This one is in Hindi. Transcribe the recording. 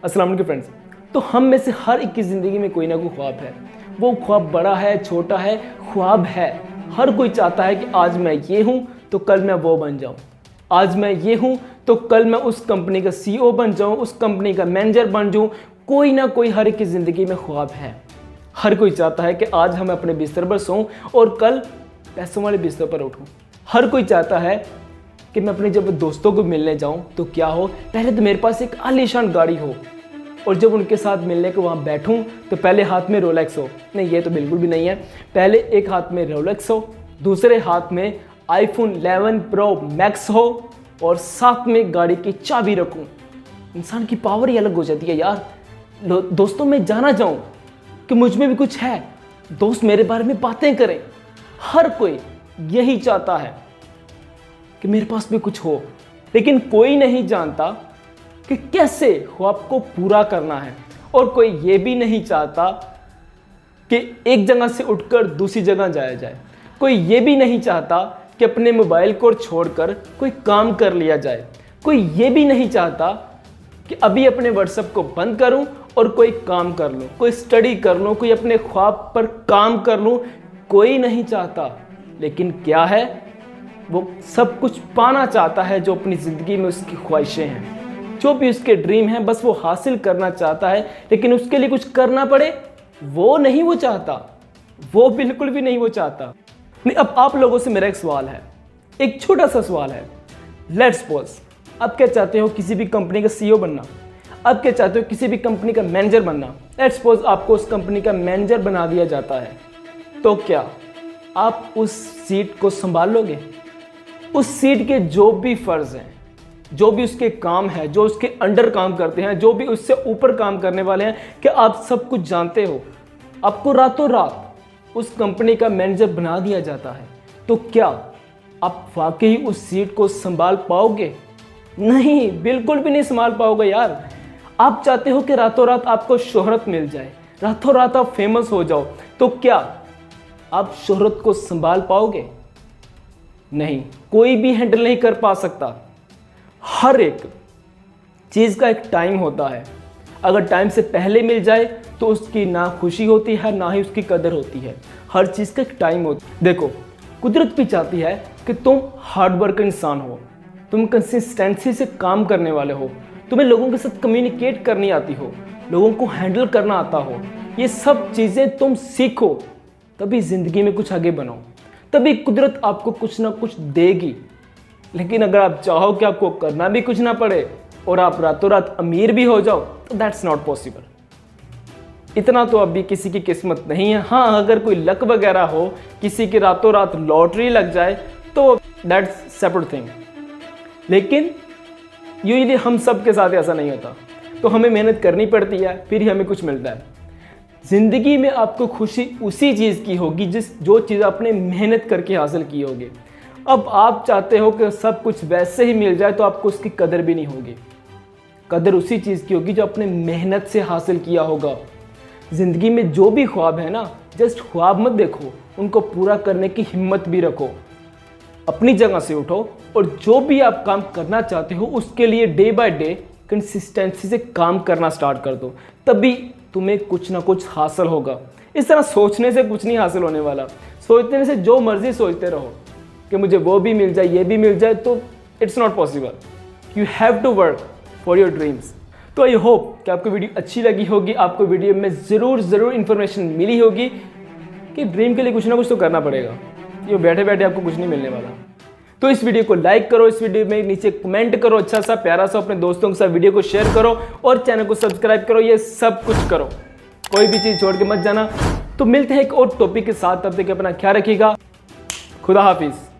अस्सलाम वालेकुम फ्रेंड्स। तो हम में से हर एक की ज़िंदगी में कोई ना कोई ख्वाब है। वो ख्वाब बड़ा है, छोटा है, ख्वाब है। हर कोई चाहता है कि आज मैं ये हूँ तो कल मैं वो बन जाऊँ, आज मैं ये हूँ तो कल मैं उस कंपनी का CEO बन जाऊँ, उस कंपनी का मैनेजर बन जाऊँ। कोई ना कोई हर एक की ज़िंदगी में ख्वाब है। हर कोई चाहता है कि आज हम अपने बिस्तर पर सोऊं और कल पैसों वाले बिस्तर पर उठूं। हर कोई चाहता है कि मैं अपने जब दोस्तों को मिलने जाऊं तो क्या हो, पहले तो मेरे पास एक आलीशान गाड़ी हो और जब उनके साथ मिलने को वहाँ बैठूं तो पहले हाथ में रोलेक्स हो। नहीं, ये तो बिल्कुल भी नहीं है। पहले एक हाथ में रोलेक्स हो, दूसरे हाथ में iPhone 11 Pro Max हो और साथ में गाड़ी की चाबी रखूं। इंसान की पावर ही अलग हो जाती है यार। दोस्तों में जाना चाहूँ कि मुझ में भी कुछ है, दोस्त मेरे बारे में बातें करें। हर कोई यही चाहता है कि मेरे पास भी कुछ हो, लेकिन कोई नहीं जानता कि कैसे ख्वाब को पूरा करना है। और कोई ये भी नहीं चाहता कि एक जगह से उठकर दूसरी जगह जाया जाए। कोई ये भी नहीं चाहता कि अपने मोबाइल को छोड़कर कोई काम कर लिया जाए। कोई ये भी नहीं चाहता कि अभी अपने व्हाट्सएप को बंद करूं और कोई काम कर लूं, कोई स्टडी कर लूं, कोई अपने ख्वाब पर काम कर लूं। कोई नहीं चाहता, लेकिन क्या है, वो सब कुछ पाना चाहता है जो अपनी ज़िंदगी में उसकी ख्वाहिशें हैं, जो भी उसके ड्रीम हैं, बस वो हासिल करना चाहता है। लेकिन उसके लिए कुछ करना पड़े वो नहीं वो चाहता, वो बिल्कुल भी नहीं वो चाहता। नहीं, अब आप लोगों से मेरा एक सवाल है, एक छोटा सा सवाल है। लेट्स सपोज आप क्या चाहते हो, किसी भी कंपनी का CEO बनना। आप क्या चाहते हो, किसी भी कंपनी का मैनेजर बनना। लेट्स सपोज आपको उस कंपनी का मैनेजर बना दिया जाता है, तो क्या आप उस सीट को संभाल लोगे? उस सीट के जो भी फर्ज हैं, जो भी उसके काम है, जो उसके अंडर काम करते हैं, जो भी उससे ऊपर काम करने वाले हैं, क्या आप सब कुछ जानते हो? आपको रातों रात उस कंपनी का मैनेजर बना दिया जाता है, तो क्या आप वाकई उस सीट को संभाल पाओगे? नहीं, बिल्कुल भी नहीं संभाल पाओगे यार। आप चाहते हो कि रातों रात आपको शोहरत मिल जाए, रातों रात आप फेमस हो जाओ, तो क्या आप शोहरत को संभाल पाओगे? नहीं, कोई भी हैंडल नहीं कर पा सकता। हर एक चीज़ का एक टाइम होता है। अगर टाइम से पहले मिल जाए तो उसकी ना खुशी होती है, ना ही उसकी कदर होती है। हर चीज़ का एक टाइम होता है। देखो, कुदरत भी चाहती है कि तुम हार्ड वर्क इंसान हो, तुम कंसिस्टेंसी से काम करने वाले हो, तुम्हें लोगों के साथ कम्युनिकेट करनी आती हो, लोगों को हैंडल करना आता हो। ये सब चीज़ें तुम सीखो, तभी ज़िंदगी में कुछ आगे बनो, तभी कुदरत आपको कुछ ना कुछ देगी। लेकिन अगर आप चाहो कि आपको करना भी कुछ ना पड़े और आप रातों रात अमीर भी हो जाओ, तो दैट्स नॉट पॉसिबल। इतना तो अभी किसी की किस्मत नहीं है। हाँ, अगर कोई लक वगैरह हो, किसी की रातों रात लॉटरी लग जाए, तो दैट्स सेपरेट थिंग। लेकिन यूजुअली हम सब के साथ ऐसा नहीं होता, तो हमें मेहनत करनी पड़ती है, फिर ही हमें कुछ मिलता है। ज़िंदगी में आपको खुशी उसी चीज़ की होगी जो चीज़ आपने मेहनत करके हासिल की होगी। अब आप चाहते हो कि सब कुछ वैसे ही मिल जाए, तो आपको उसकी कदर भी नहीं होगी। कदर उसी चीज़ की होगी जो आपने मेहनत से हासिल किया होगा। ज़िंदगी में जो भी ख्वाब है ना, जस्ट ख्वाब मत देखो, उनको पूरा करने की हिम्मत भी रखो। अपनी जगह से उठो और जो भी आप काम करना चाहते हो उसके लिए डे बाय डे कंसिस्टेंसी से काम करना स्टार्ट कर दो, तभी तुम्हें कुछ ना कुछ हासिल होगा। इस तरह सोचने से कुछ नहीं हासिल होने वाला। सोचने से जो मर्जी सोचते रहो कि मुझे वो भी मिल जाए, ये भी मिल जाए, तो it's not possible. You have to work for your dreams. तो आई होप कि आपको वीडियो अच्छी लगी होगी, आपको वीडियो में ज़रूर इन्फॉर्मेशन मिली होगी कि ड्रीम के लिए कुछ ना कुछ तो करना पड़ेगा। ये बैठे बैठे आपको कुछ नहीं मिलने वाला। तो इस वीडियो को लाइक करो, इस वीडियो में नीचे कमेंट करो अच्छा सा प्यारा सा, अपने दोस्तों के साथ वीडियो को शेयर करो और चैनल को सब्सक्राइब करो। ये सब कुछ करो, कोई भी चीज़ छोड़ के मत जाना। तो मिलते हैं एक और टॉपिक के साथ, तब तक अपना ख्याल रखिएगा। खुदा हाफिज़।